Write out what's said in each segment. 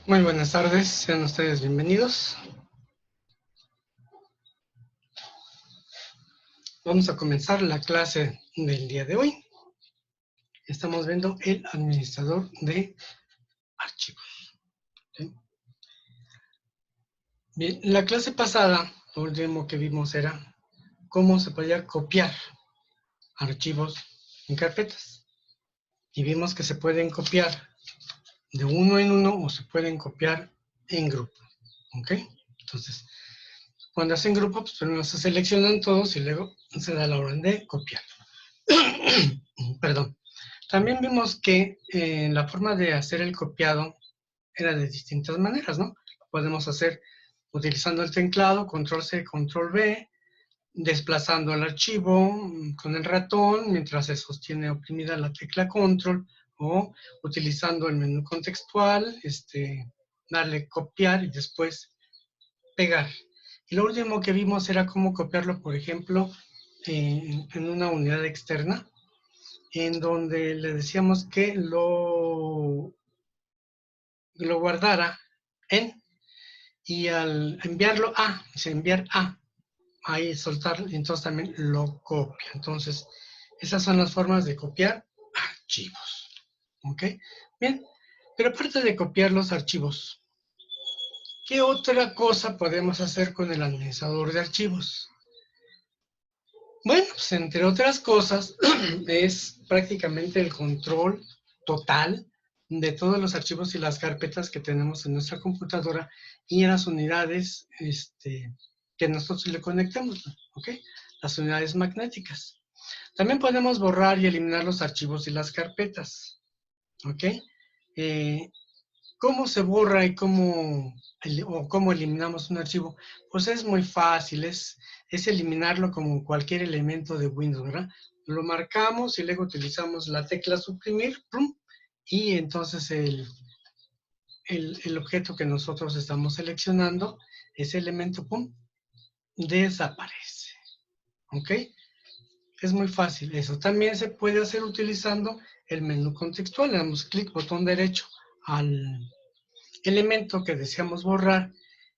Muy buenas tardes, sean ustedes bienvenidos. Vamos a comenzar la clase del día de hoy. Estamos viendo el administrador de archivos. ¿Sí? Bien, la clase pasada, lo último que vimos era cómo se podía copiar archivos en carpetas. Y vimos que se pueden copiar de uno en uno o se pueden copiar en grupo. ¿Ok? Entonces, cuando hacen grupo, pues primero se seleccionan todos y luego se da la orden de copiar. Perdón. También vimos que la forma de hacer el copiado era de distintas maneras, ¿no? Lo podemos hacer utilizando el teclado, control C, control V, desplazando el archivo con el ratón mientras se sostiene oprimida la tecla control, o utilizando el menú contextual, darle copiar y después pegar. Y lo último que vimos era cómo copiarlo, por ejemplo, en una unidad externa, en donde le decíamos que lo guardara en, y al enviarlo a, dice enviar a, ahí soltar, entonces también lo copia. Entonces, esas son las formas de copiar archivos. ¿Ok? Bien, pero aparte de copiar los archivos, ¿qué otra cosa podemos hacer con el administrador de archivos? Bueno, pues entre otras cosas, es prácticamente el control total de todos los archivos y las carpetas que tenemos en nuestra computadora y en las unidades que nosotros le conectemos, ¿ok? Las unidades magnéticas. También podemos borrar y eliminar los archivos y las carpetas, ¿ok? ¿Cómo se borra y cómo eliminamos un archivo? Pues es muy fácil, es eliminarlo como cualquier elemento de Windows, ¿verdad? Lo marcamos y luego utilizamos la tecla suprimir, ¡pum! Y entonces el objeto que nosotros estamos seleccionando, ese elemento, ¡pum!, desaparece, ¿ok? Es muy fácil eso. También se puede hacer utilizando el menú contextual. Le damos clic, botón derecho al elemento que deseamos borrar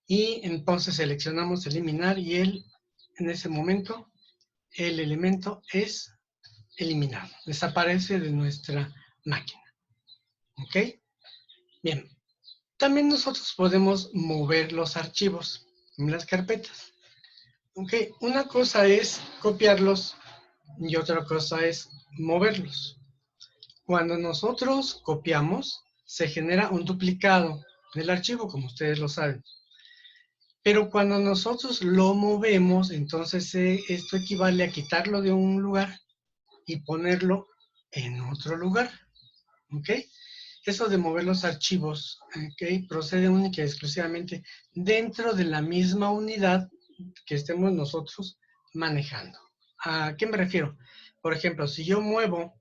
y entonces seleccionamos eliminar y en ese momento el elemento es eliminado, desaparece de nuestra máquina. ¿Ok? Bien. También nosotros podemos mover los archivos en las carpetas. ¿Ok? Una cosa es copiarlos y otra cosa es moverlos. Cuando nosotros copiamos, se genera un duplicado del archivo, como ustedes lo saben. Pero cuando nosotros lo movemos, entonces esto equivale a quitarlo de un lugar y ponerlo en otro lugar. ¿Ok? Eso de mover los archivos, ¿ok?, procede única y exclusivamente dentro de la misma unidad que estemos nosotros manejando. ¿A qué me refiero? Por ejemplo, si yo muevo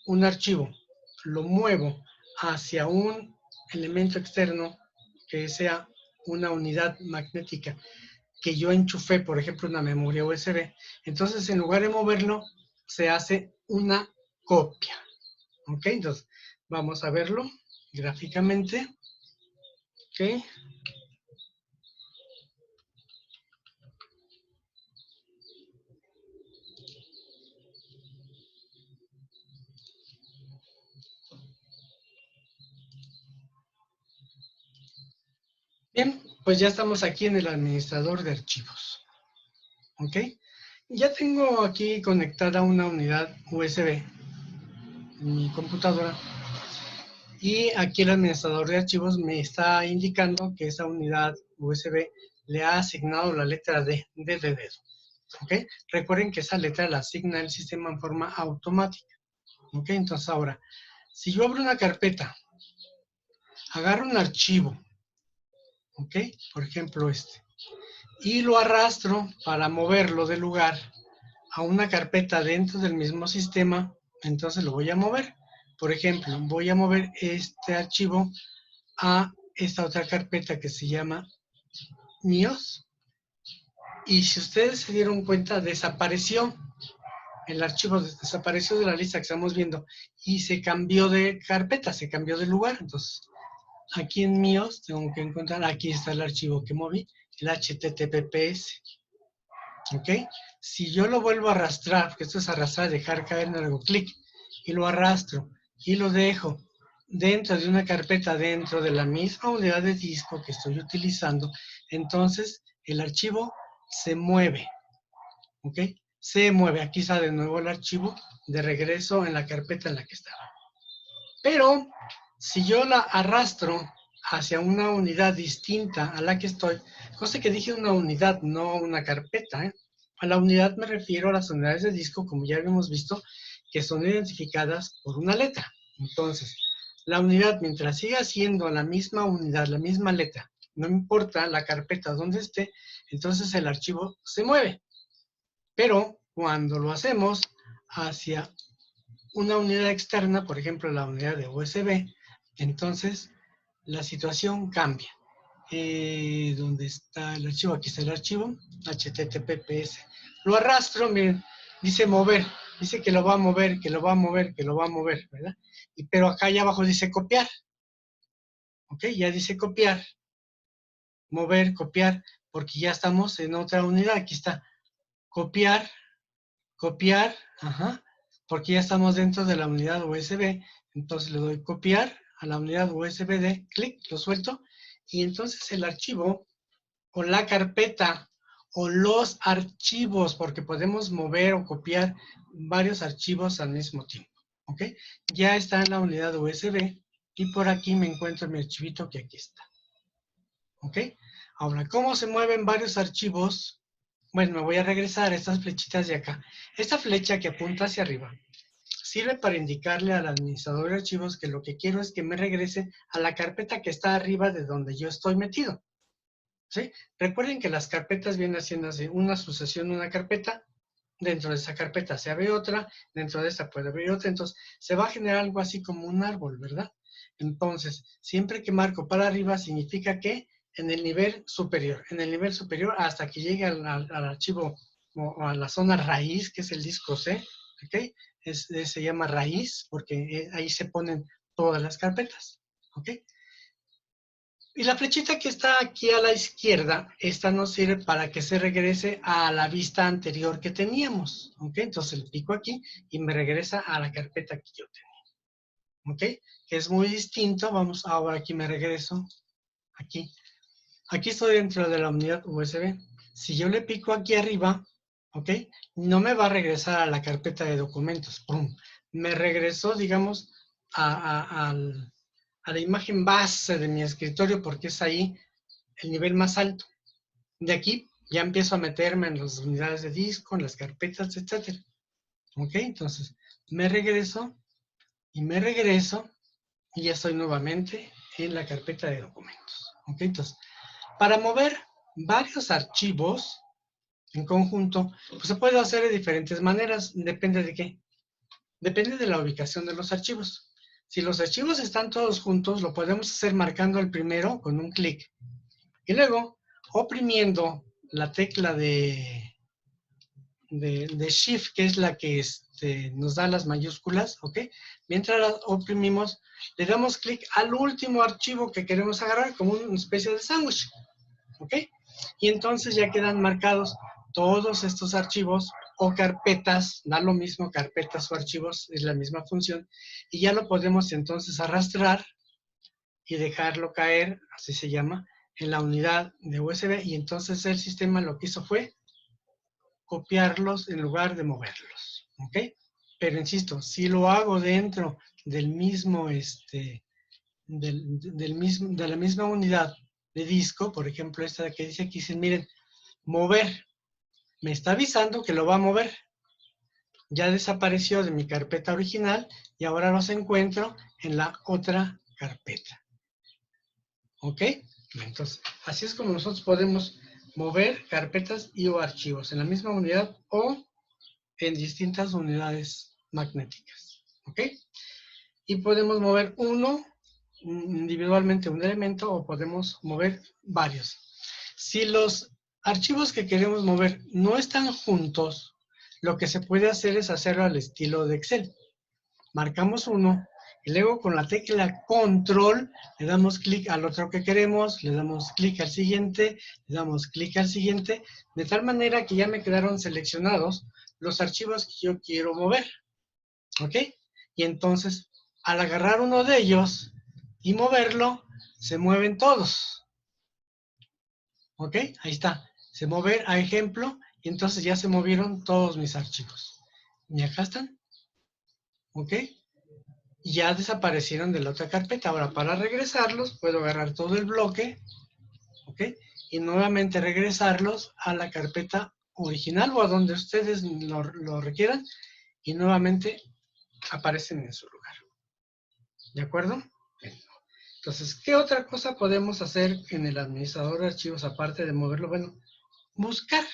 un archivo, lo muevo hacia un elemento externo que sea una unidad magnética que yo enchufé, por ejemplo, una memoria USB, entonces en lugar de moverlo, se hace una copia. ¿Ok? Entonces, vamos a verlo gráficamente. ¿Ok? Bien, pues ya estamos aquí en el administrador de archivos. ¿Ok? Ya tengo aquí conectada una unidad USB en mi computadora. Y aquí el administrador de archivos me está indicando que esa unidad USB le ha asignado la letra D, de dedo. ¿Ok? Recuerden que esa letra la asigna el sistema en forma automática. ¿Ok? Entonces ahora, si yo abro una carpeta, agarro un archivo, ¿ok?, por ejemplo y lo arrastro para moverlo del lugar a una carpeta dentro del mismo sistema, entonces lo voy a mover. Por ejemplo, voy a mover este archivo a esta otra carpeta que se llama míos, y si ustedes se dieron cuenta, desapareció. El archivo desapareció de la lista que estamos viendo y se cambió de carpeta, se cambió de lugar. Entonces, aquí en míos tengo que encontrar, aquí está el archivo que moví, el HTTPS. ¿Ok? Si yo lo vuelvo a arrastrar, porque esto es arrastrar, dejar caer, no le hago clic, y lo arrastro, y lo dejo dentro de una carpeta, dentro de la misma unidad de disco que estoy utilizando, entonces el archivo se mueve. ¿Ok? Se mueve. Aquí está de nuevo el archivo de regreso en la carpeta en la que estaba. Pero si yo la arrastro hacia una unidad distinta a la que estoy, cosa que dije una unidad, no una carpeta, ¿eh? A la unidad me refiero a las unidades de disco, como ya habíamos visto, que son identificadas por una letra. Entonces, la unidad, mientras siga siendo la misma unidad, la misma letra, no importa la carpeta donde esté, entonces el archivo se mueve. Pero cuando lo hacemos hacia una unidad externa, por ejemplo la unidad de USB, entonces la situación cambia. ¿Dónde está el archivo? Aquí está el archivo, HTTPS. Lo arrastro, miren, dice mover, dice que lo va a mover, que lo va a mover, que lo va a mover, ¿verdad? Pero acá allá abajo dice copiar, ¿ok? Ya dice copiar, mover, copiar, porque ya estamos en otra unidad. Aquí está copiar, copiar, ajá, porque ya estamos dentro de la unidad USB, entonces le doy copiar a la unidad USB de clic, lo suelto, y entonces el archivo o la carpeta o los archivos, porque podemos mover o copiar varios archivos al mismo tiempo, ¿ok? Ya está en la unidad USB y por aquí me encuentro mi archivito que aquí está, ¿ok? Ahora, ¿cómo se mueven varios archivos? Bueno, me voy a regresar a estas flechitas de acá. Esta flecha que apunta hacia arriba sirve para indicarle al administrador de archivos que lo que quiero es que me regrese a la carpeta que está arriba de donde yo estoy metido. ¿Sí? Recuerden que las carpetas vienen haciendo así, una sucesión, una carpeta, dentro de esa carpeta se abre otra, dentro de esta puede abrir otra, entonces se va a generar algo así como un árbol, ¿verdad? Entonces, siempre que marco para arriba significa que en el nivel superior hasta que llegue al archivo o a la zona raíz, que es el disco C, ¿ok? Se llama raíz porque ahí se ponen todas las carpetas, ¿ok? Y la flechita que está aquí a la izquierda, esta nos sirve para que se regrese a la vista anterior que teníamos, ¿ok? Entonces le pico aquí y me regresa a la carpeta que yo tenía, ¿ok? Que es muy distinto, vamos, ahora aquí me regreso, aquí. Aquí estoy dentro de la unidad USB. Si yo le pico aquí arriba, ¿ok? No me va a regresar a la carpeta de documentos, ¡pum! Me regresó, digamos, al a la imagen base de mi escritorio porque es ahí el nivel más alto. De aquí ya empiezo a meterme en las unidades de disco, en las carpetas, etc. ¿Ok? Entonces me regreso y ya estoy nuevamente en la carpeta de documentos. ¿Ok? Entonces, para mover varios archivos en conjunto, pues se puede hacer de diferentes maneras. ¿Depende de qué? Depende de la ubicación de los archivos. Si los archivos están todos juntos, lo podemos hacer marcando el primero con un clic. Y luego, oprimiendo la tecla de Shift, que es la que nos da las mayúsculas, ¿ok? Mientras la oprimimos, le damos clic al último archivo que queremos agarrar como una especie de sándwich, ¿ok? Y entonces ya quedan marcados todos estos archivos o carpetas, da lo mismo, carpetas o archivos, es la misma función, y ya lo podemos entonces arrastrar y dejarlo caer, así se llama, en la unidad de USB, y entonces el sistema lo que hizo fue copiarlos en lugar de moverlos, ¿ok? Pero insisto, si lo hago dentro del mismo, de la misma unidad de disco, por ejemplo, esta que dice aquí, miren, mover, me está avisando que lo va a mover. Ya desapareció de mi carpeta original y ahora los encuentro en la otra carpeta. ¿Ok? Entonces, así es como nosotros podemos mover carpetas y o archivos en la misma unidad o en distintas unidades magnéticas. ¿Ok? Y podemos mover individualmente un elemento o podemos mover varios. Si los archivos que queremos mover no están juntos, lo que se puede hacer es hacerlo al estilo de Excel. Marcamos uno, Y luego con la tecla control le damos clic al otro que queremos, le damos clic al siguiente, le damos clic al siguiente, de tal manera que ya me quedaron seleccionados los archivos que yo quiero mover. ¿Ok? Y entonces, al agarrar uno de ellos y moverlo, se mueven todos. ¿Ok? Ahí está. Se mover a ejemplo y entonces ya se movieron todos mis archivos. Y acá están. ¿Ok? Y ya desaparecieron de la otra carpeta. Ahora, para regresarlos, puedo agarrar todo el bloque. ¿Ok? Y nuevamente regresarlos a la carpeta original o a donde ustedes lo requieran. Y nuevamente aparecen en su lugar. ¿De acuerdo? Bien. Entonces, ¿qué otra cosa podemos hacer en el administrador de archivos aparte de moverlo? Bueno, buscar.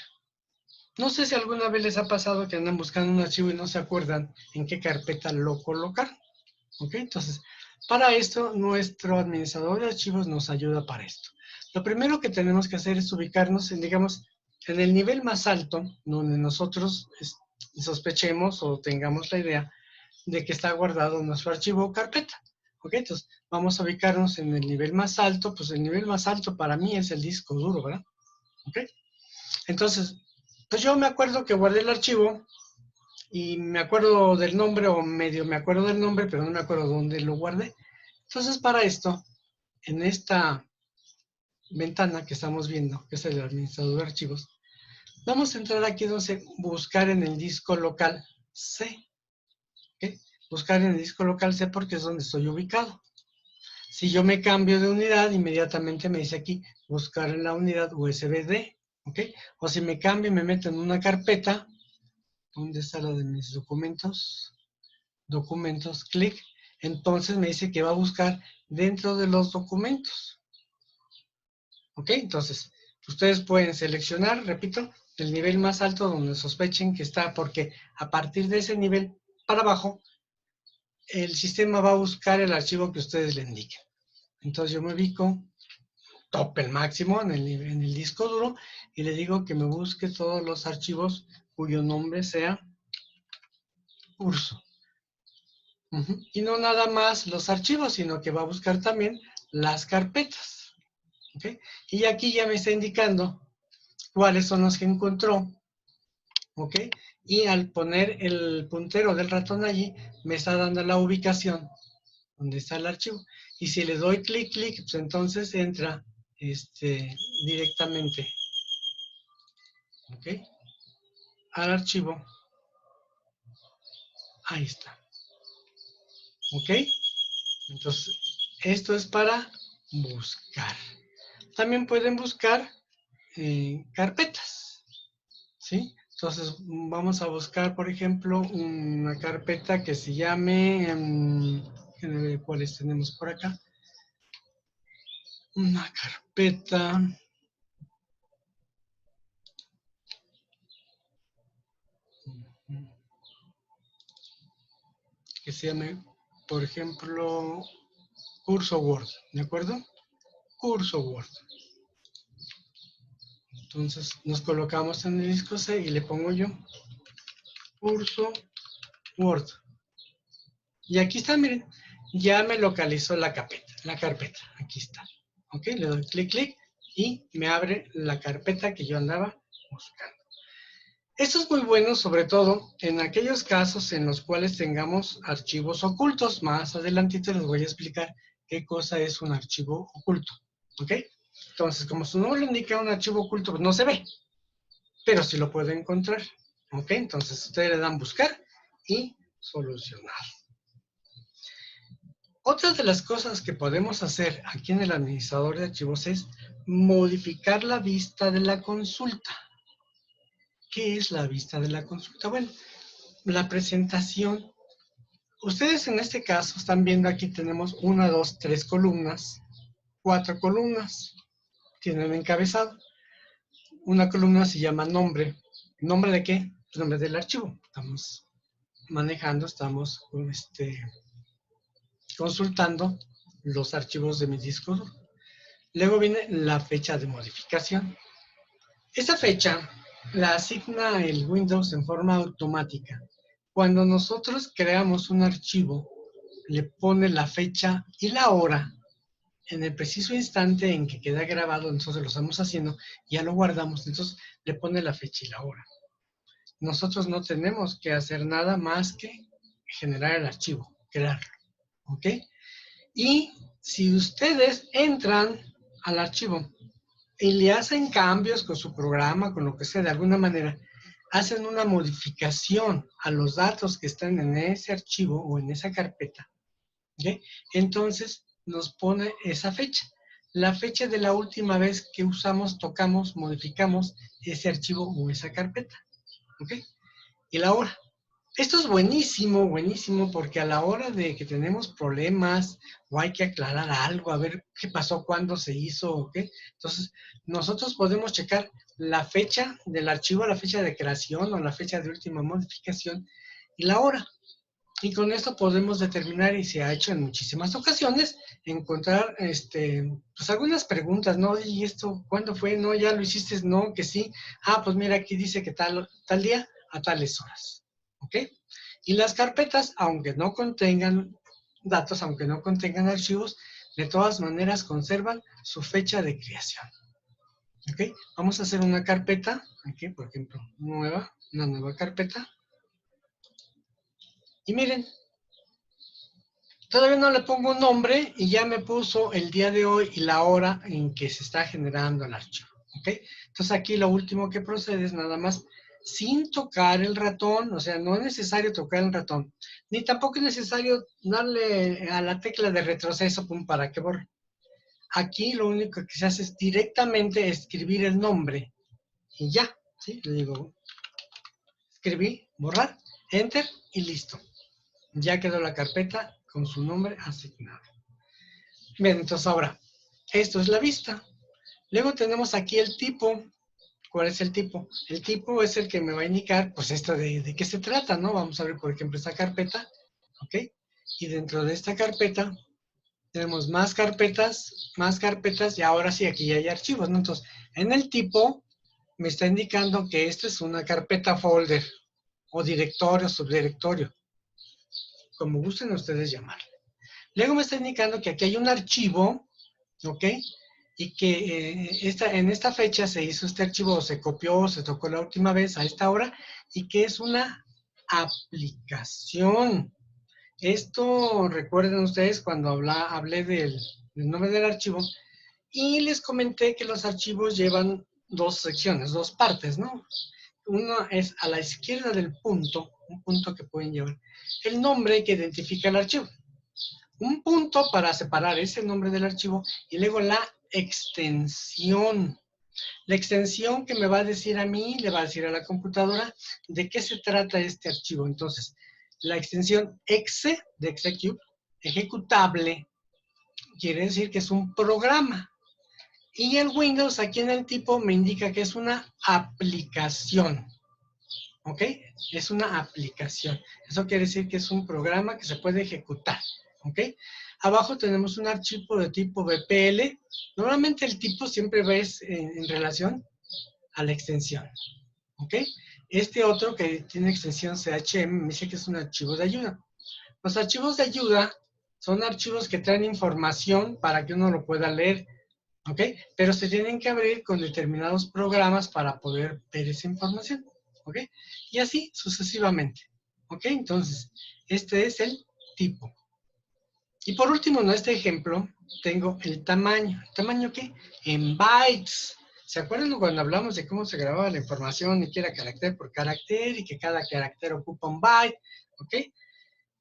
No sé si alguna vez les ha pasado que andan buscando un archivo y no se acuerdan en qué carpeta lo colocar. ¿Ok? Entonces, para esto, nuestro administrador de archivos nos ayuda para esto. Lo primero que tenemos que hacer es ubicarnos en, digamos, en el nivel más alto, donde nosotros sospechemos o tengamos la idea de que está guardado nuestro archivo o carpeta. ¿Ok? Entonces, vamos a ubicarnos en el nivel más alto. Pues el nivel más alto para mí es el disco duro, ¿verdad? ¿Ok? Entonces, pues yo me acuerdo que guardé el archivo y me acuerdo del nombre o medio me acuerdo del nombre, pero no me acuerdo dónde lo guardé. Entonces, para esto, en esta ventana que estamos viendo, que es el administrador de archivos, vamos a entrar aquí donde buscar en el disco local C. ¿Okay? Buscar en el disco local C porque es donde estoy ubicado. Si yo me cambio de unidad, inmediatamente me dice aquí buscar en la unidad USB-D. ¿Ok? O si me cambio y me meto en una carpeta, ¿dónde está la de mis documentos? Documentos, clic. Entonces me dice que va a buscar dentro de los documentos. ¿Ok? Entonces, ustedes pueden seleccionar, repito, el nivel más alto donde sospechen que está, porque a partir de ese nivel para abajo, el sistema va a buscar el archivo que ustedes le indiquen. Entonces yo me ubico top, el máximo en el disco duro y le digo que me busque todos los archivos cuyo nombre sea curso. Y no nada más los archivos, sino que va a buscar también las carpetas. ¿Okay? Y aquí ya me está indicando cuáles son los que encontró. ¿Ok? Y al poner el puntero del ratón allí, me está dando la ubicación donde está el archivo. Y si le doy clic, pues entonces entra directamente, ¿ok? Al archivo. Ahí está. ¿Ok? Entonces, esto es para buscar. También pueden buscar carpetas, ¿sí? Entonces, vamos a buscar, por ejemplo, una carpeta que se llame, ¿cuáles tenemos por acá? Una carpeta que se llame, por ejemplo, curso Word, ¿de acuerdo? Curso Word. Entonces nos colocamos en el disco C y le pongo yo curso Word. Y aquí está, miren, ya me localizó la carpeta, aquí está. ¿Ok? Le doy clic, clic y me abre la carpeta que yo andaba buscando. Esto es muy bueno, sobre todo en aquellos casos en los cuales tengamos archivos ocultos. Más adelantito les voy a explicar qué cosa es un archivo oculto. ¿Ok? Entonces, como su nombre lo indica, un archivo oculto pues no se ve, pero sí lo puedo encontrar. ¿Ok? Entonces, ustedes le dan buscar y solucionar. Otra de las cosas que podemos hacer aquí en el administrador de archivos es modificar la vista de la consulta. ¿Qué es la vista de la consulta? Bueno, la presentación. Ustedes en este caso están viendo aquí tenemos 1, 2, 3 columnas, 4 columnas. Tienen encabezado. Una columna se llama nombre. ¿Nombre de qué? El nombre del archivo. Estamos manejando, estamos consultando los archivos de mi disco duro. Luego viene la fecha de modificación. Esa fecha la asigna el Windows en forma automática. Cuando nosotros creamos un archivo le pone la fecha y la hora. En el preciso instante en que queda grabado, nosotros lo estamos haciendo, ya lo guardamos, entonces le pone la fecha y la hora. Nosotros no tenemos que hacer nada más que generar el archivo, crearlo, ¿ok? Y si ustedes entran al archivo y le hacen cambios con su programa, con lo que sea, de alguna manera, hacen una modificación a los datos que están en ese archivo o en esa carpeta, ¿ok? Entonces nos pone esa fecha. La fecha de la última vez que usamos, tocamos, modificamos ese archivo o esa carpeta, ¿ok? Y la hora. Esto es buenísimo, buenísimo, porque a la hora de que tenemos problemas o hay que aclarar algo, a ver qué pasó, cuándo se hizo o qué, entonces nosotros podemos checar la fecha del archivo, la fecha de creación o la fecha de última modificación y la hora. Y con esto podemos determinar, y se ha hecho en muchísimas ocasiones, encontrar pues algunas preguntas, ¿no? ¿Y esto cuándo fue? No, ya lo hiciste, no, que sí. Ah, pues mira, aquí dice que tal día a tales horas. ¿Ok? Y las carpetas, aunque no contengan datos, aunque no contengan archivos, de todas maneras conservan su fecha de creación. ¿Ok? Vamos a hacer una carpeta, aquí, por ejemplo, una nueva carpeta. Y miren, todavía no le pongo un nombre y ya me puso el día de hoy y la hora en que se está generando el archivo. ¿Ok? Entonces aquí lo último que procede es nada más sin tocar el ratón, o sea, no es necesario tocar el ratón, ni tampoco es necesario darle a la tecla de retroceso para que borre. Aquí lo único que se hace es directamente escribir el nombre y ya, ¿sí? Le digo, escribí, borrar, enter y listo. Ya quedó la carpeta con su nombre asignado. Bien, entonces ahora, esto es la vista. Luego tenemos aquí el tipo. ¿Cuál es el tipo? El tipo es el que me va a indicar, pues, esto de qué se trata, ¿no? Vamos a ver, por ejemplo, esta carpeta, ¿ok? Y dentro de esta carpeta tenemos más carpetas, y ahora sí, aquí ya hay archivos, ¿no? Entonces, en el tipo me está indicando que esto es una carpeta folder, o directorio, subdirectorio, como gusten ustedes llamarlo. Luego me está indicando que aquí hay un archivo, ¿ok? Y que en esta fecha se hizo este archivo, se copió, se tocó la última vez a esta hora, y que es una aplicación. Esto recuerden ustedes cuando hablé del nombre del archivo, y les comenté que los archivos llevan dos secciones, dos partes, ¿no? Uno es a la izquierda del punto, un punto que pueden llevar el nombre que identifica el archivo, un punto para separar ese nombre del archivo y luego la extensión. La extensión que me va a decir a mí, le va a decir a la computadora de qué se trata este archivo. Entonces, la extensión exe de execute, ejecutable, quiere decir que es un programa. Y el Windows aquí en el tipo me indica que es una aplicación. ¿Ok? Es una aplicación. Eso quiere decir que es un programa que se puede ejecutar. ¿Ok? Abajo tenemos un archivo de tipo BPL. Normalmente el tipo siempre ves en relación a la extensión. ¿Ok? Este otro que tiene extensión CHM me dice que es un archivo de ayuda. Los archivos de ayuda son archivos que traen información para que uno lo pueda leer. ¿Ok? Pero se tienen que abrir con determinados programas para poder ver esa información. ¿Ok? Y así sucesivamente. ¿Ok? Entonces, este es el tipo. Y por último, en este ejemplo, tengo el tamaño. ¿El tamaño qué? En bytes. ¿Se acuerdan cuando hablamos de cómo se grababa la información y que era carácter por carácter y que cada carácter ocupa un byte? ¿Ok?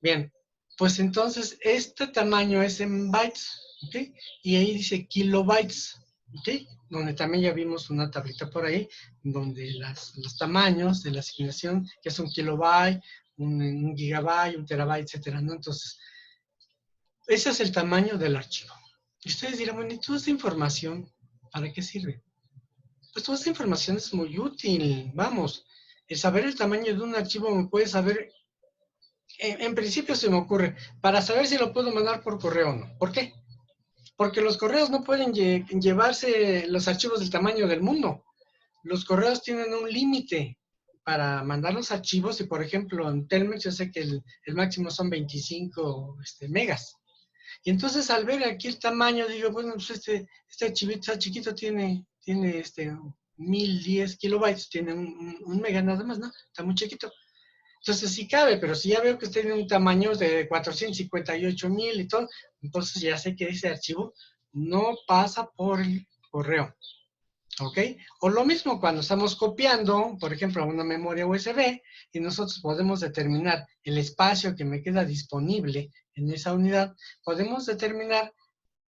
Bien, pues entonces este tamaño es en bytes. ¿Ok? Y ahí dice kilobytes. ¿Ok? Donde también ya vimos una tablita por ahí, donde los tamaños de la asignación, que es un kilobyte, un gigabyte, un terabyte, etcétera, ¿no? Entonces, ese es el tamaño del archivo. Y ustedes dirán, bueno, ¿y toda esta información para qué sirve? Pues toda esta información es muy útil, vamos. El saber el tamaño de un archivo me puede saber, en principio se me ocurre, para saber si lo puedo mandar por correo o no. ¿Por qué? Porque los correos no pueden llevarse los archivos del tamaño del mundo. Los correos tienen un límite. para mandar los archivos y, por ejemplo, en Telmex yo sé que el máximo son 25 megas. Y entonces al ver aquí el tamaño, digo, bueno, pues este archivito está chiquito, tiene 1010 kilobytes, tiene un mega nada más, ¿no? Está muy chiquito. Entonces sí cabe, pero si ya veo que tiene un tamaño de 458,000 y todo, entonces ya sé que ese archivo no pasa por el correo. ¿Ok? O lo mismo cuando estamos copiando, por ejemplo, a una memoria USB, y nosotros podemos determinar el espacio que me queda disponible en esa unidad, podemos determinar,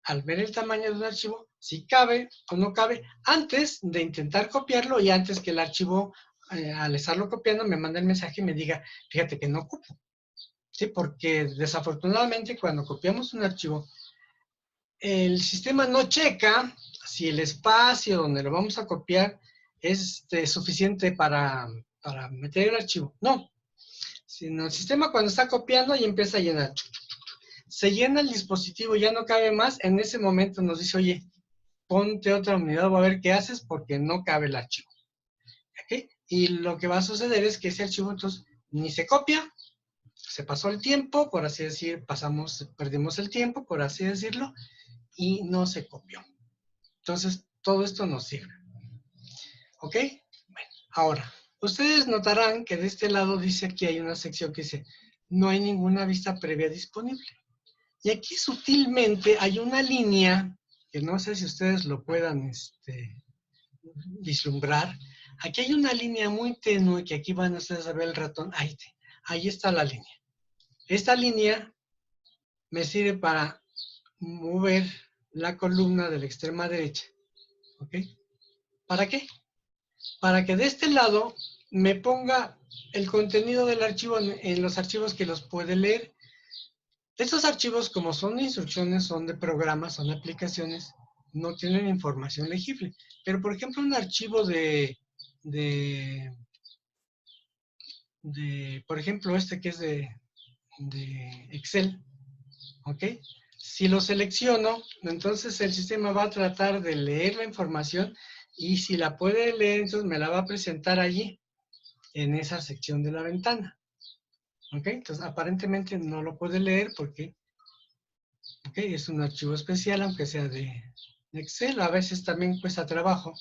al ver el tamaño de un archivo, si cabe o no cabe, antes de intentar copiarlo y antes que el archivo, al estarlo copiando, me mande el mensaje y me diga, fíjate que no ocupo. ¿Sí? Porque desafortunadamente cuando copiamos un archivo, el sistema no checa si el espacio donde lo vamos a copiar es suficiente para meter el archivo. No, sino el sistema cuando está copiando y empieza a llenar. Se llena el dispositivo, ya no cabe más, en ese momento nos dice, oye, ponte otra unidad, voy a ver qué haces porque no cabe el archivo. ¿Okay? Y lo que va a suceder es que ese archivo entonces ni se copia, se pasó el tiempo, por así decir, perdimos el tiempo, por así decirlo, y no se copió. Entonces, todo esto nos sirve. ¿Ok? Bueno, ahora, ustedes notarán que de este lado dice aquí hay una sección que dice, no hay ninguna vista previa disponible. Y aquí sutilmente hay una línea, que no sé si ustedes lo puedan vislumbrar. Aquí hay una línea muy tenue, que aquí van ustedes a ver el ratón. Ahí está la línea. Esta línea me sirve para mover la columna de la extrema derecha. ¿Ok? ¿Para qué? Para que de este lado me ponga el contenido del archivo en los archivos que los puede leer. Estos archivos, como son instrucciones, son de programas, son de aplicaciones, no tienen información legible. Pero, por ejemplo, un archivo por ejemplo, que es de Excel, ¿ok? Si lo selecciono, entonces el sistema va a tratar de leer la información y si la puede leer, entonces me la va a presentar allí, en esa sección de la ventana. ¿Ok? Entonces, aparentemente no lo puede leer porque es un archivo especial, aunque sea de Excel. A veces también cuesta trabajo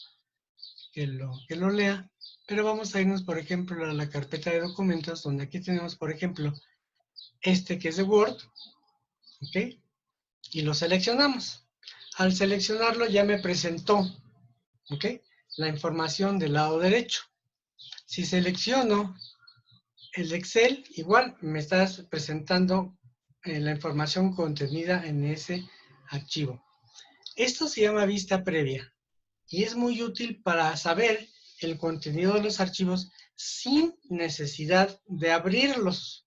que lo lea. Pero vamos a irnos, por ejemplo, a la carpeta de documentos, donde aquí tenemos, por ejemplo, que es de Word. ¿Ok? Y lo seleccionamos. Al seleccionarlo ya me presentó, ¿ok?, la información del lado derecho. Si selecciono el Excel, igual me estás presentando la información contenida en ese archivo. Esto se llama vista previa y es muy útil para saber el contenido de los archivos sin necesidad de abrirlos.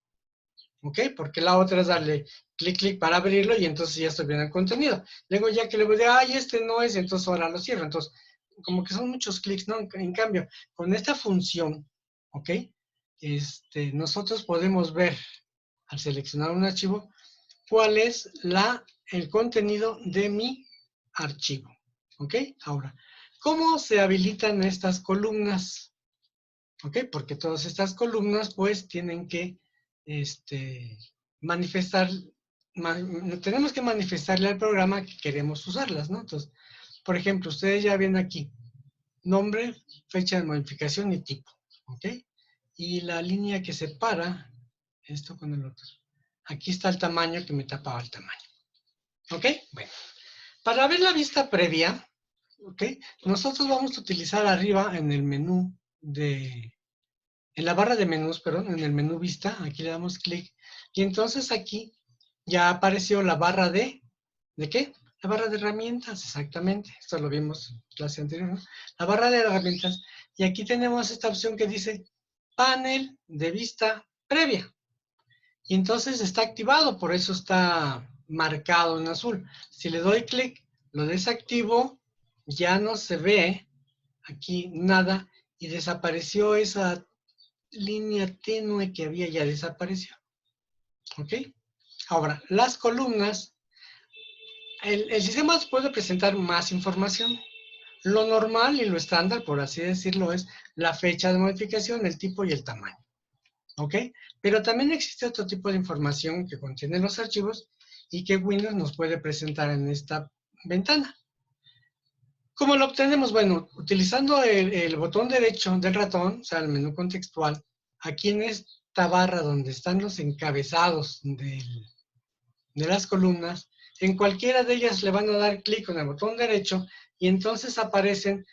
¿Ok? Porque la otra es darle clic para abrirlo y entonces ya estoy viendo el contenido. Luego ya que le voy a decir, ay, este no es, entonces ahora lo cierro. Entonces, como que son muchos clics, ¿no? En cambio, con esta función, ¿ok? Nosotros podemos ver, al seleccionar un archivo, cuál es el contenido de mi archivo. ¿Ok? Ahora, ¿cómo se habilitan estas columnas? ¿Ok? Porque todas estas columnas, pues, tienen que tenemos que manifestarle al programa que queremos usarlas, ¿no? Entonces, por ejemplo, ustedes ya ven aquí, nombre, fecha de modificación y tipo, ¿ok? Y la línea que separa esto con el otro. Aquí está el tamaño que me tapaba el tamaño. ¿Ok? Bueno, para ver la vista previa, ¿ok?, nosotros vamos a utilizar arriba en el menú en la barra de menús, perdón, en el menú vista, aquí le damos clic, y entonces aquí ya apareció la barra ¿de qué? La barra de herramientas, exactamente. Esto lo vimos en clase anterior, ¿no? La barra de herramientas. Y aquí tenemos esta opción que dice panel de vista previa. Y entonces está activado, por eso está marcado en azul. Si le doy clic, lo desactivo, ya no se ve aquí nada y desapareció esa línea tenue que había, ya desapareció. ¿Ok? Ahora, las columnas, el sistema puede presentar más información. Lo normal y lo estándar, por así decirlo, es la fecha de modificación, el tipo y el tamaño. ¿Ok? Pero también existe otro tipo de información que contienen los archivos y que Windows nos puede presentar en esta ventana. ¿Cómo lo obtenemos? Bueno, utilizando el botón derecho del ratón, o sea, el menú contextual, aquí en esta barra donde están los encabezados de las columnas, en cualquiera de ellas le van a dar clic con el botón derecho y entonces aparecen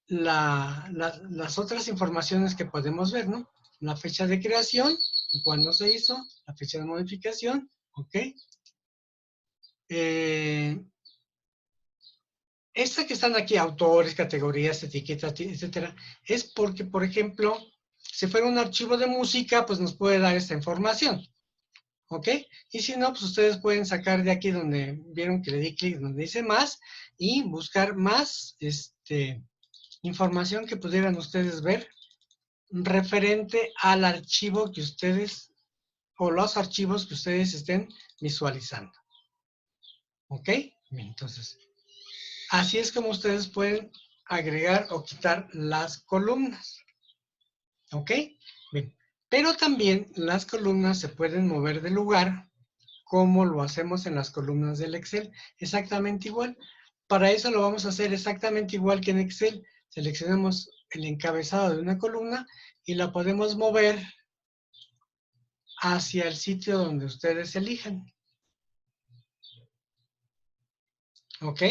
las otras informaciones que podemos ver, ¿no? La fecha de creación, cuándo se hizo, la fecha de modificación, ¿ok? Esta que están aquí, autores, categorías, etiquetas, etcétera, es porque, por ejemplo, si fuera un archivo de música, pues nos puede dar esta información, ¿ok? Y si no, pues ustedes pueden sacar de aquí donde vieron que le di clic, donde dice más, y buscar más información que pudieran ustedes ver referente al archivo que ustedes, o los archivos que ustedes estén visualizando, ¿ok? Bien, entonces, así es como ustedes pueden agregar o quitar las columnas, ¿ok? Bien, pero también las columnas se pueden mover de lugar como lo hacemos en las columnas del Excel, exactamente igual. Para eso lo vamos a hacer exactamente igual que en Excel. Seleccionamos el encabezado de una columna y la podemos mover hacia el sitio donde ustedes elijan. ¿Ok?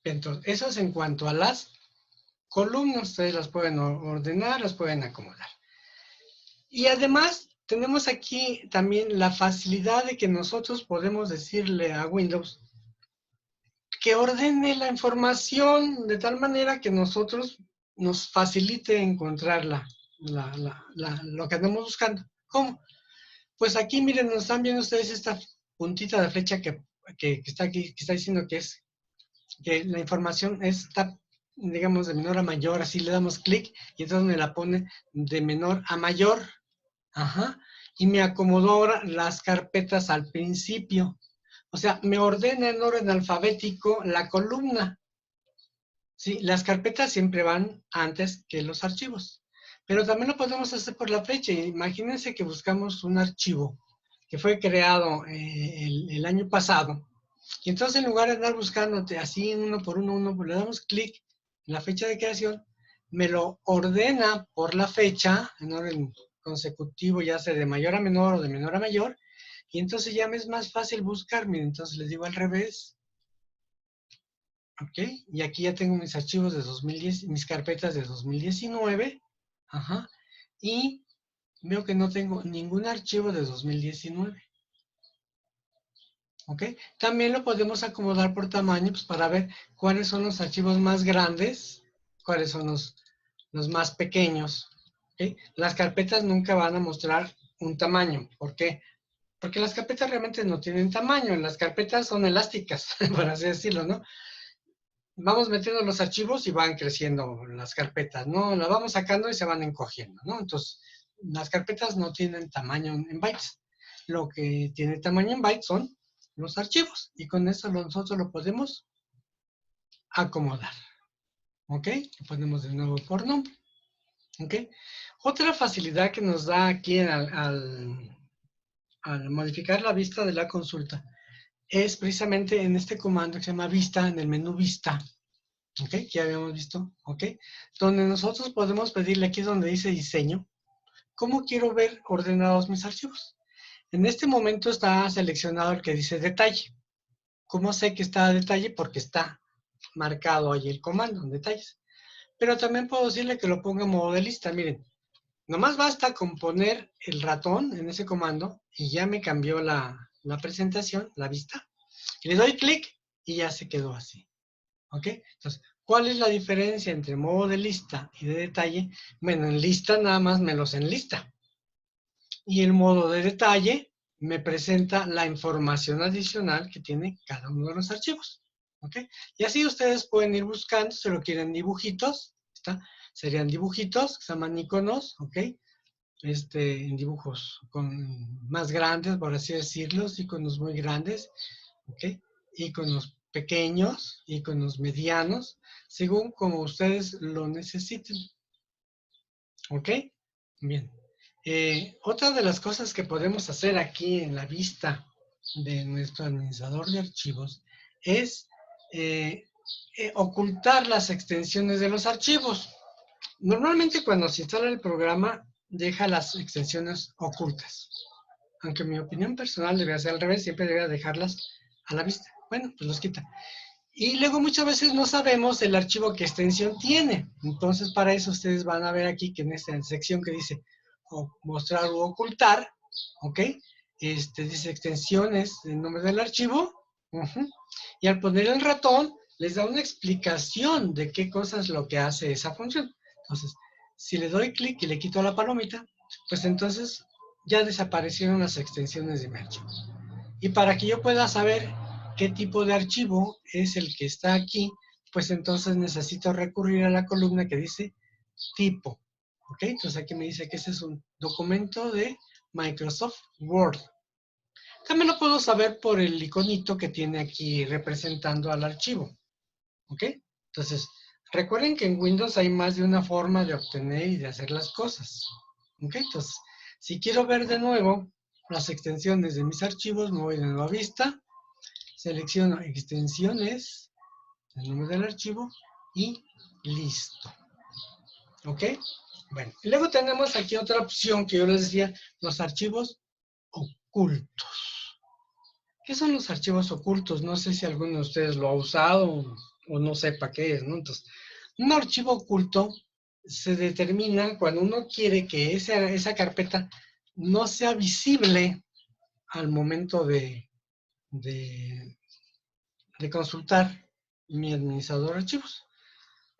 Entonces, eso es en cuanto a las columnas. Ustedes las pueden ordenar, las pueden acomodar. Y además, tenemos aquí también la facilidad de que nosotros podemos decirle a Windows que ordene la información de tal manera que nosotros nos facilite encontrar lo que andamos buscando. ¿Cómo? Pues aquí, miren, nos están viendo ustedes esta puntita de flecha que está aquí, que está diciendo que la información está, digamos, de menor a mayor, así le damos clic y entonces me la pone de menor a mayor. Ajá. Y me acomodó ahora las carpetas al principio. O sea, me ordena en orden alfabético la columna. Sí, las carpetas siempre van antes que los archivos. Pero también lo podemos hacer por la fecha. Imagínense que buscamos un archivo que fue creado el año pasado. Y entonces en lugar de andar buscándote así uno, pues le damos clic en la fecha de creación, me lo ordena por la fecha, en orden consecutivo, ya sea de mayor a menor o de menor a mayor, y entonces ya me es más fácil buscarme. Entonces les digo al revés, ¿ok? Y aquí ya tengo mis archivos de 2010, mis carpetas de 2019, ajá, y veo que no tengo ningún archivo de 2019. ¿Ok? También lo podemos acomodar por tamaño pues, para ver cuáles son los archivos más grandes, cuáles son los más pequeños. ¿Ok? Las carpetas nunca van a mostrar un tamaño. ¿Por qué? Porque las carpetas realmente no tienen tamaño. Las carpetas son elásticas, por así decirlo, ¿no? Vamos metiendo los archivos y van creciendo las carpetas, ¿no? Las vamos sacando y se van encogiendo, ¿no? Entonces, las carpetas no tienen tamaño en bytes. Lo que tiene tamaño en bytes son los archivos y con eso nosotros lo podemos acomodar, ¿ok? Lo ponemos de nuevo por nombre, ¿ok? Otra facilidad que nos da aquí al modificar la vista de la consulta es precisamente en este comando que se llama vista, en el menú vista, ¿ok? Que ya habíamos visto, ¿ok? Donde nosotros podemos pedirle aquí donde dice diseño, ¿cómo quiero ver ordenados mis archivos? En este momento está seleccionado el que dice detalle. ¿Cómo sé que está a detalle? Porque está marcado ahí el comando en detalles. Pero también puedo decirle que lo ponga en modo de lista. Miren, nomás basta con poner el ratón en ese comando y ya me cambió la presentación, la vista. Le doy clic y ya se quedó así. ¿Ok? Entonces, ¿cuál es la diferencia entre modo de lista y de detalle? Bueno, en lista nada más me los enlista. Y el modo de detalle me presenta la información adicional que tiene cada uno de los archivos. ¿Ok? Y así ustedes pueden ir buscando, si lo quieren dibujitos, ¿está? Serían dibujitos, que se llaman iconos, ¿ok? En dibujos más grandes, por así decirlo, iconos muy grandes, ¿ok? Iconos pequeños, iconos medianos, según como ustedes lo necesiten. ¿Ok? Bien. Otra de las cosas que podemos hacer aquí en la vista de nuestro administrador de archivos es ocultar las extensiones de los archivos. Normalmente cuando se instala el programa deja las extensiones ocultas, aunque en mi opinión personal debería ser al revés, siempre debería dejarlas a la vista. Bueno, pues los quita. Y luego muchas veces no sabemos el archivo qué extensión tiene. Entonces para eso ustedes van a ver aquí que en esta sección que dice mostrar o ocultar, ¿ok? Dice extensiones, el nombre del archivo, y al poner el ratón les da una explicación de qué cosa es lo que hace esa función. Entonces, si le doy clic y le quito la palomita, pues entonces ya desaparecieron las extensiones de mi archivo. Y para que yo pueda saber qué tipo de archivo es el que está aquí, pues entonces necesito recurrir a la columna que dice tipo. ¿Ok? Entonces aquí me dice que ese es un documento de Microsoft Word. También lo puedo saber por el iconito que tiene aquí representando al archivo. ¿Ok? Entonces, recuerden que en Windows hay más de una forma de obtener y de hacer las cosas. ¿Ok? Entonces, si quiero ver de nuevo las extensiones de mis archivos, me voy de nuevo a Vista, selecciono extensiones, el nombre del archivo y listo. ¿Ok? Bueno, y luego tenemos aquí otra opción que yo les decía, los archivos ocultos. ¿Qué son los archivos ocultos? No sé si alguno de ustedes lo ha usado o no sepa qué es, ¿no? Entonces, un archivo oculto se determina cuando uno quiere que esa carpeta no sea visible al momento de consultar mi administrador de archivos.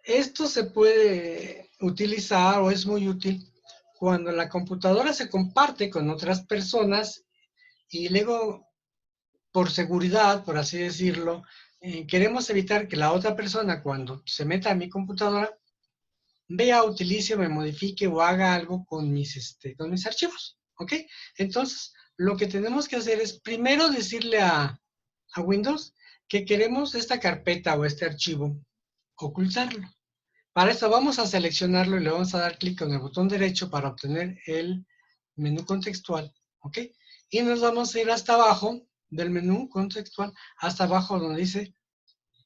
Esto se puede utilizar o es muy útil cuando la computadora se comparte con otras personas y luego, por seguridad, por así decirlo, queremos evitar que la otra persona cuando se meta a mi computadora vea, utilice, me modifique o haga algo con mis archivos. ¿Ok? Entonces, lo que tenemos que hacer es primero decirle a Windows que queremos esta carpeta o este archivo ocultarlo. Para esto vamos a seleccionarlo y le vamos a dar clic con el botón derecho para obtener el menú contextual, ¿ok? Y nos vamos a ir hasta abajo del menú contextual, hasta abajo donde dice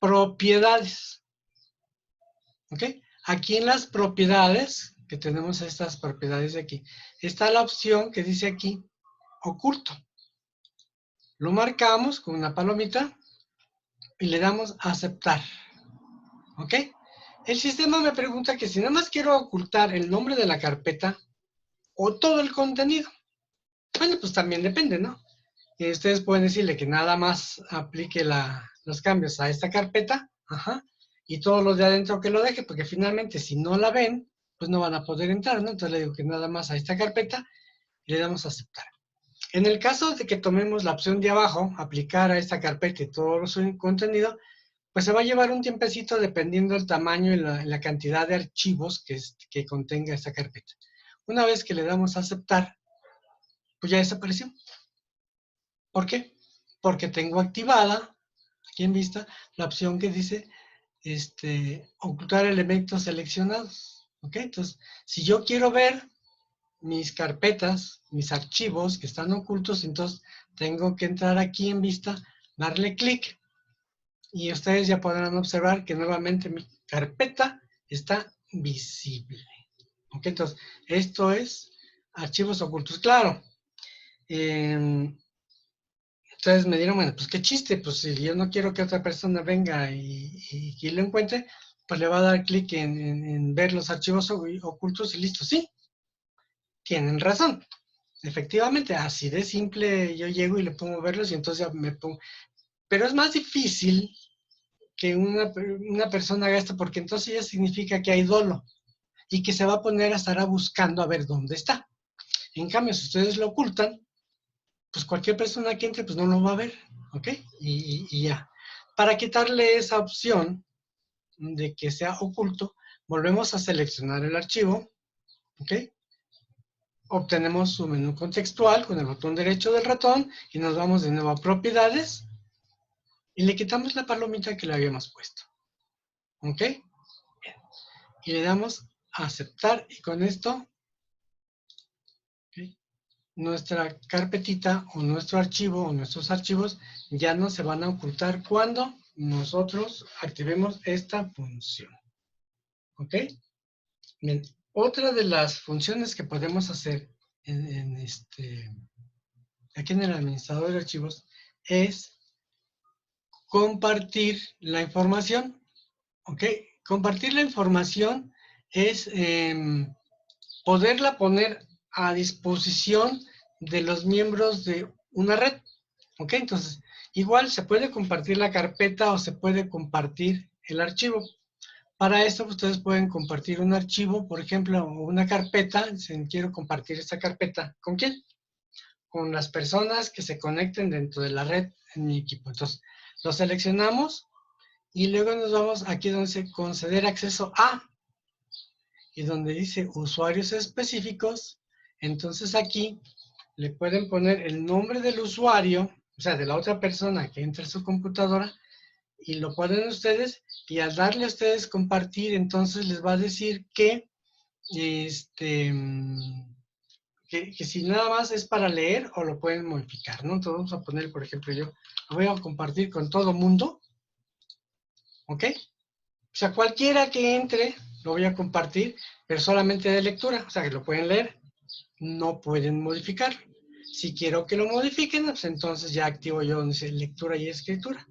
propiedades, ¿ok? Aquí en las propiedades, que tenemos estas propiedades de aquí, está la opción que dice aquí oculto. Lo marcamos con una palomita y le damos a aceptar, ¿ok? El sistema me pregunta que si nada más quiero ocultar el nombre de la carpeta o todo el contenido. Bueno, pues también depende, ¿no? Y ustedes pueden decirle que nada más aplique los cambios a esta carpeta, y todos los de adentro que lo deje, porque finalmente si no la ven, pues no van a poder entrar, ¿no? Entonces le digo que nada más a esta carpeta y le damos a aceptar. En el caso de que tomemos la opción de abajo, aplicar a esta carpeta y todo su contenido, pues se va a llevar un tiempecito dependiendo del tamaño y la cantidad de archivos que contenga esta carpeta. Una vez que le damos a aceptar, pues ya desapareció. ¿Por qué? Porque tengo activada, aquí en vista, la opción que dice ocultar elementos seleccionados. ¿Ok? Entonces, si yo quiero ver mis carpetas, mis archivos que están ocultos, entonces tengo que entrar aquí en vista, darle clic y ustedes ya podrán observar que nuevamente mi carpeta está visible. ¿Ok? Entonces, esto es archivos ocultos. Claro, ustedes me dirán, bueno, pues qué chiste, pues si yo no quiero que otra persona venga y lo encuentre, pues le va a dar clic en ver los archivos ocultos y listo. Sí, tienen razón. Efectivamente, así de simple yo llego y le pongo verlos y entonces ya me pongo. Pero es más difícil que una persona haga esto porque entonces ya significa que hay dolo y que se va a poner a estar buscando a ver dónde está. En cambio, si ustedes lo ocultan, pues cualquier persona que entre, pues no lo va a ver, ¿ok? Y ya. Para quitarle esa opción de que sea oculto, volvemos a seleccionar el archivo, ¿ok? Obtenemos su menú contextual con el botón derecho del ratón y nos vamos de nuevo a propiedades y le quitamos la palomita que le habíamos puesto. ¿Ok? Bien. Y le damos a aceptar y con esto, ¿okay?, nuestra carpetita o nuestro archivo o nuestros archivos ya no se van a ocultar cuando nosotros activemos esta función. ¿Ok? Bien. Otra de las funciones que podemos hacer aquí en el administrador de archivos es compartir la información. ¿Ok? Compartir la información es poderla poner a disposición de los miembros de una red. ¿Ok? Entonces, igual se puede compartir la carpeta o se puede compartir el archivo. Para esto ustedes pueden compartir un archivo, por ejemplo, una carpeta. Si quiero compartir esta carpeta, ¿con quién? Con las personas que se conecten dentro de la red en mi equipo. Entonces, lo seleccionamos y luego nos vamos aquí donde dice conceder acceso a, y donde dice usuarios específicos. Entonces aquí le pueden poner el nombre del usuario, o sea, de la otra persona que entra a su computadora, y lo ponen ustedes, y al darle a ustedes compartir, entonces les va a decir que, que si nada más es para leer o lo pueden modificar, ¿no? Entonces vamos a poner, por ejemplo, yo lo voy a compartir con todo mundo, ¿ok? O sea, cualquiera que entre, lo voy a compartir, pero solamente de lectura, o sea, que lo pueden leer, no pueden modificar. Si quiero que lo modifiquen, pues entonces ya activo yo donde dice lectura y escritura.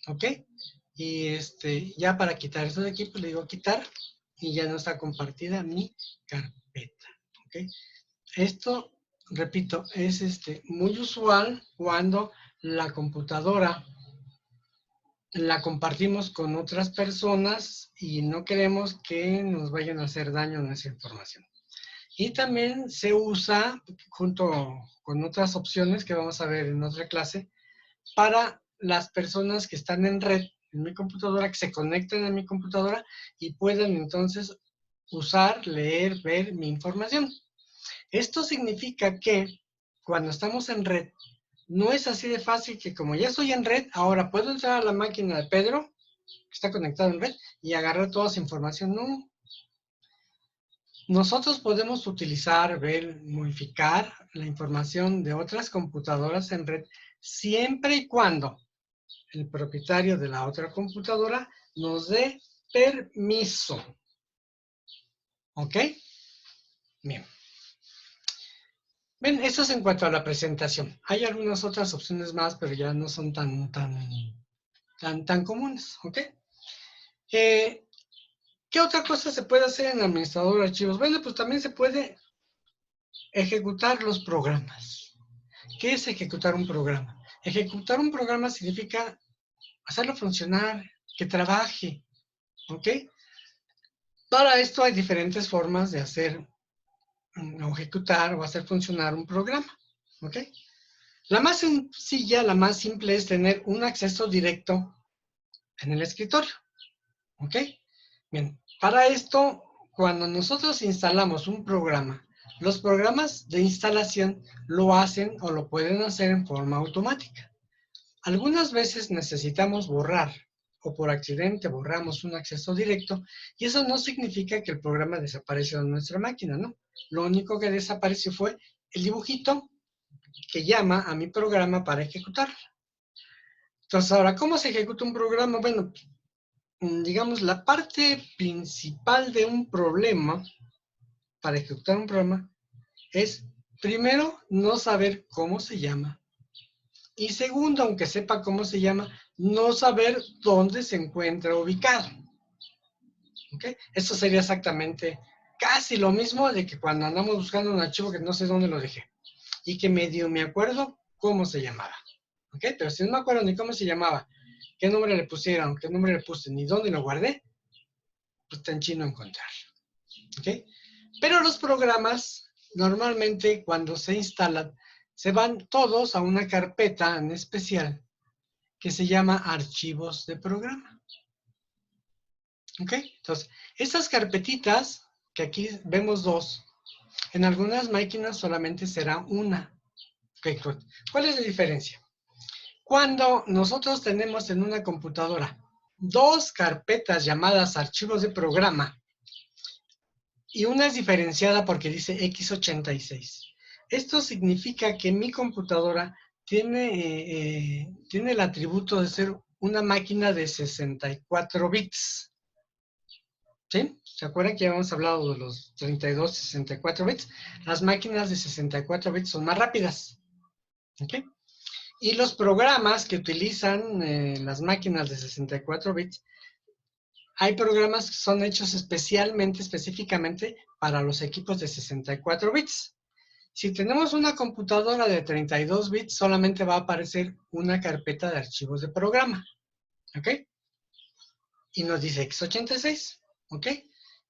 ¿Ok? Y ya para quitar esto de aquí, pues le digo quitar y ya no está compartida mi carpeta. ¿Ok? Esto, repito, es muy usual cuando la computadora la compartimos con otras personas y no queremos que nos vayan a hacer daño en esa información. Y también se usa, junto con otras opciones que vamos a ver en otra clase, para las personas que están en red en mi computadora, que se conecten a mi computadora y puedan entonces usar, leer, ver mi información. Esto significa que cuando estamos en red, no es así de fácil que como ya estoy en red, ahora puedo entrar a la máquina de Pedro, que está conectado en red, y agarrar toda esa información. No. Nosotros podemos utilizar, ver, modificar la información de otras computadoras en red siempre y cuando el propietario de la otra computadora nos dé permiso. ¿Ok? Bien. Bien, esto es en cuanto a la presentación. Hay algunas otras opciones más, pero ya no son tan comunes. ¿Ok? ¿Qué otra cosa se puede hacer en el administrador de archivos? Bueno, pues también se puede ejecutar los programas. ¿Qué es ejecutar un programa? Ejecutar un programa significa hacerlo funcionar, que trabaje. ¿Ok? Para esto hay diferentes formas de hacer o ejecutar o hacer funcionar un programa. ¿Ok? La más sencilla, la más simple es tener un acceso directo en el escritorio. ¿Ok? Bien, para esto, cuando nosotros instalamos un programa, los programas de instalación lo hacen o lo pueden hacer en forma automática. Algunas veces necesitamos borrar o por accidente borramos un acceso directo y eso no significa que el programa desapareció de nuestra máquina, ¿no? Lo único que desapareció fue el dibujito que llama a mi programa para ejecutarlo. Entonces, ahora, ¿cómo se ejecuta un programa? Bueno, digamos, la parte principal de un problema, para ejecutar un programa, es, primero, no saber cómo se llama. Y segundo, aunque sepa cómo se llama, no saber dónde se encuentra ubicado. ¿Ok? Eso sería exactamente casi lo mismo de que cuando andamos buscando un archivo que no sé dónde lo dejé y que medio me acuerdo cómo se llamaba. ¿Ok? Pero si no me acuerdo ni cómo se llamaba, qué nombre le pusieron, qué nombre le puse, ni dónde lo guardé, pues está en chino encontrarlo. ¿Ok? Pero los programas, normalmente cuando se instalan, se van todos a una carpeta en especial que se llama archivos de programa. ¿Ok? Entonces, estas carpetitas, que aquí vemos dos, en algunas máquinas solamente será una. ¿Ok? ¿Cuál es la diferencia? Cuando nosotros tenemos en una computadora dos carpetas llamadas archivos de programa y una es diferenciada porque dice x86. Esto significa que mi computadora tiene el atributo de ser una máquina de 64 bits. ¿Sí? ¿Se acuerdan que ya habíamos hablado de los 32, 64 bits? Las máquinas de 64 bits son más rápidas. ¿Ok? Y los programas que utilizan las máquinas de 64 bits, hay programas que son hechos específicamente para los equipos de 64 bits. Si tenemos una computadora de 32 bits, solamente va a aparecer una carpeta de archivos de programa. ¿Ok? Y nos dice x86. ¿Ok?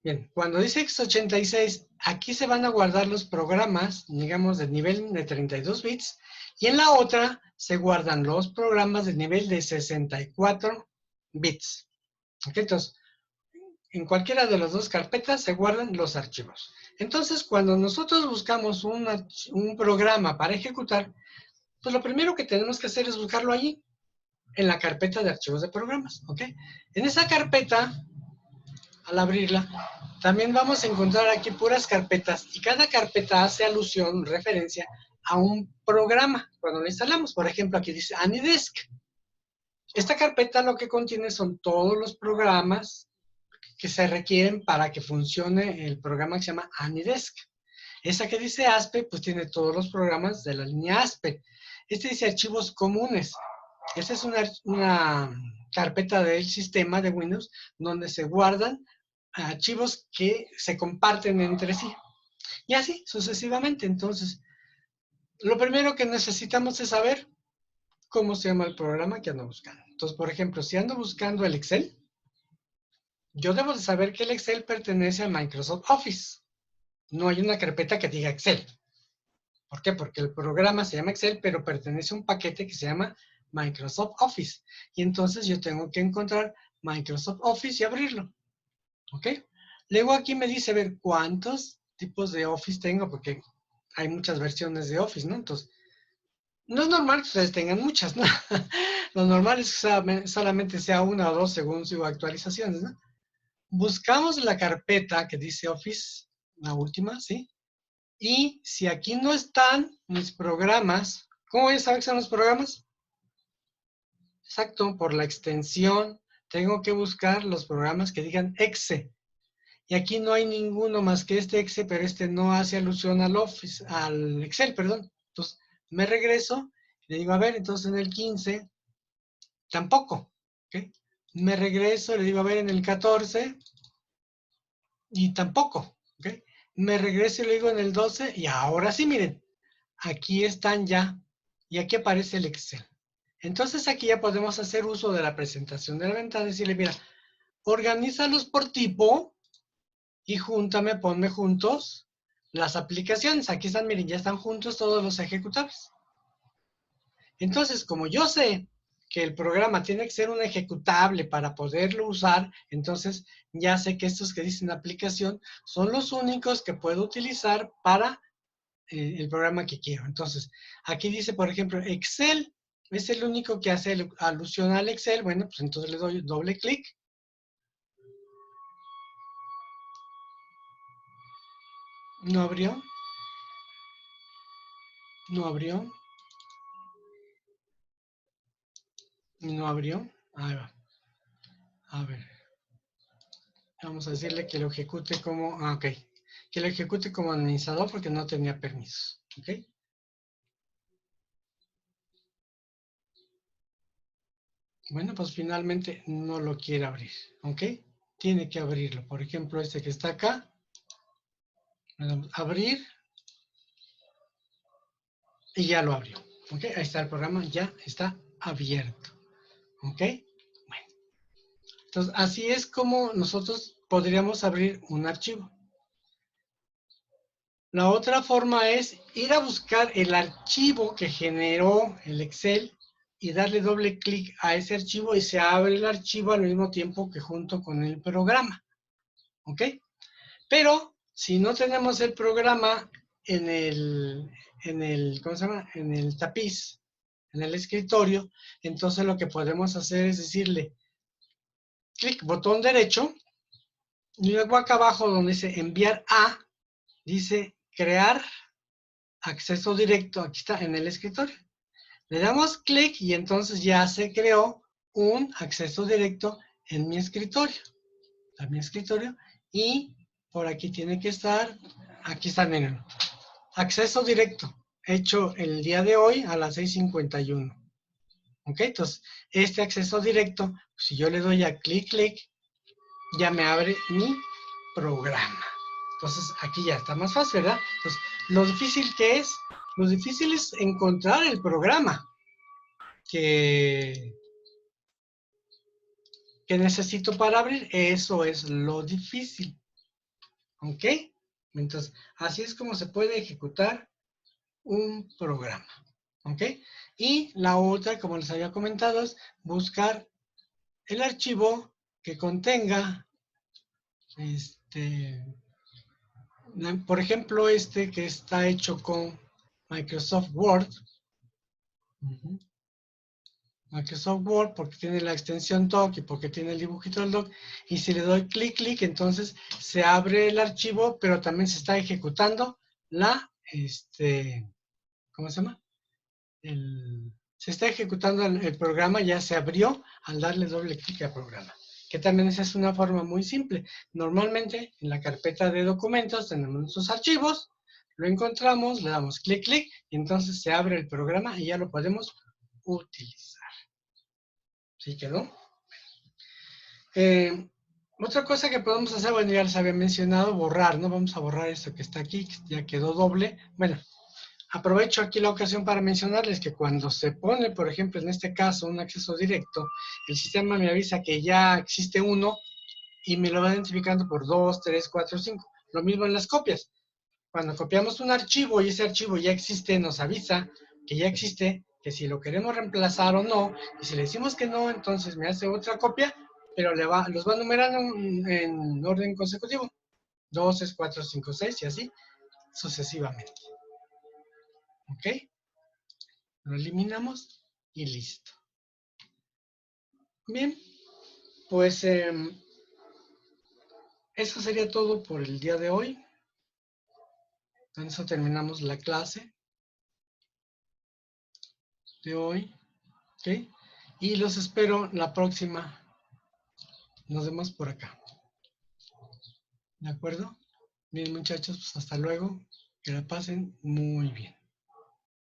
Bien, cuando dice x86, aquí se van a guardar los programas, digamos, de nivel de 32 bits, y en la otra se guardan los programas de nivel de 64 bits. ¿Ok? Entonces, en cualquiera de las dos carpetas se guardan los archivos. Entonces, cuando nosotros buscamos un programa para ejecutar, pues lo primero que tenemos que hacer es buscarlo allí, en la carpeta de archivos de programas. ¿Ok? En esa carpeta, al abrirla, también vamos a encontrar aquí puras carpetas y cada carpeta hace alusión, referencia a un programa cuando lo instalamos. Por ejemplo, aquí dice AnyDesk. Esta carpeta lo que contiene son todos los programas que se requieren para que funcione el programa que se llama AnyDesk. Esa que dice ASPE, pues tiene todos los programas de la línea ASPE. Este dice archivos comunes. Esta es una carpeta del sistema de Windows donde se guardan archivos que se comparten entre sí. Y así sucesivamente. Entonces, lo primero que necesitamos es saber cómo se llama el programa que ando buscando. Entonces, por ejemplo, si ando buscando el Excel, yo debo de saber que el Excel pertenece a Microsoft Office. No hay una carpeta que diga Excel. ¿Por qué? Porque el programa se llama Excel, pero pertenece a un paquete que se llama Microsoft Office. Y entonces yo tengo que encontrar Microsoft Office y abrirlo. ¿Ok? Luego aquí me dice, a ver, ¿cuántos tipos de Office tengo? Porque hay muchas versiones de Office, ¿no? Entonces, no es normal que ustedes tengan muchas, ¿no? Lo normal es que solamente sea una o dos según sus actualizaciones, ¿no? Buscamos la carpeta que dice Office, la última, ¿sí? Y si aquí no están mis programas, ¿cómo voy a saber que son los programas? Exacto, por la extensión. Tengo que buscar los programas que digan exe. Y aquí no hay ninguno más que este exe, pero este no hace alusión al Office, al Excel, perdón. Entonces, me regreso, le digo, a ver, entonces en el 15, tampoco. ¿Okay? Me regreso, le digo, a ver, en el 14, y tampoco. ¿Okay? Me regreso y le digo en el 12, y ahora sí, miren, aquí están ya, y aquí aparece el Excel. Entonces aquí ya podemos hacer uso de la presentación de la ventana y decirle, mira, organízalos por tipo y júntame, ponme juntos las aplicaciones. Aquí están, miren, ya están juntos todos los ejecutables. Entonces, como yo sé que el programa tiene que ser un ejecutable para poderlo usar, entonces ya sé que estos que dicen aplicación son los únicos que puedo utilizar para el programa que quiero. Entonces, aquí dice, por ejemplo, Excel es el único que hace alusión al Excel. Bueno, pues entonces le doy doble clic. No abrió. No abrió. No abrió. Ahí va. A ver. Vamos a decirle que lo ejecute como... Ah, ok. Que lo ejecute como administrador porque no tenía permisos. ¿Ok? Bueno, pues finalmente no lo quiere abrir. ¿Ok? Tiene que abrirlo. Por ejemplo, este que está acá. Abrir. Y ya lo abrió. ¿Ok? Ahí está el programa. Ya está abierto. ¿Ok? Bueno. Entonces, así es como nosotros podríamos abrir un archivo. La otra forma es ir a buscar el archivo que generó el Excel y darle doble clic a ese archivo y se abre el archivo al mismo tiempo que junto con el programa. ¿Ok? Pero si no tenemos el programa en el ¿cómo se llama? En el tapiz, en el escritorio, entonces lo que podemos hacer es decirle, clic, botón derecho, y luego acá abajo donde dice enviar a, dice crear acceso directo, aquí está, en el escritorio. Le damos clic y entonces ya se creó un acceso directo en mi escritorio. A mi escritorio. Y por aquí tiene que estar, aquí está, miren, acceso directo, hecho el día de hoy a las 6:51. ¿Ok? Entonces, este acceso directo, si yo le doy a clic, ya me abre mi programa. Entonces, aquí ya está más fácil, ¿verdad? Entonces, lo difícil que es, lo difícil es encontrar el programa que necesito para abrir. Eso es lo difícil. ¿Ok? Entonces, así es como se puede ejecutar un programa. ¿Ok? Y la otra, como les había comentado, es buscar el archivo que contenga, por ejemplo, que está hecho con Microsoft Word. Microsoft Word, porque tiene la extensión doc y porque tiene el dibujito del doc. Y si le doy clic, entonces se abre el archivo, pero también se está ejecutando la, ¿cómo se llama? Se está ejecutando el programa, ya se abrió al darle doble clic al programa. Que también esa es una forma muy simple. Normalmente en la carpeta de documentos tenemos nuestros archivos, lo encontramos, le damos clic, y entonces se abre el programa y ya lo podemos utilizar. ¿Sí quedó? Otra cosa que podemos hacer, bueno, ya les había mencionado, borrar, ¿no? Vamos a borrar esto que está aquí, que ya quedó doble. Bueno, aprovecho aquí la ocasión para mencionarles que cuando se pone, por ejemplo, en este caso, un acceso directo, el sistema me avisa que ya existe uno y me lo va identificando por 2, 3, 4, 5. Lo mismo en las copias. Cuando copiamos un archivo y ese archivo ya existe, nos avisa que ya existe, que si lo queremos reemplazar o no, y si le decimos que no, entonces me hace otra copia, pero los va numerando en orden consecutivo. 2, 3, 4, 5, 6 y así sucesivamente. ¿Ok? Lo eliminamos y listo. Bien, pues eso sería todo por el día de hoy. Con eso terminamos la clase de hoy. ¿Ok? Y los espero la próxima. Nos vemos por acá. ¿De acuerdo? Bien, muchachos, pues hasta luego. Que la pasen muy bien.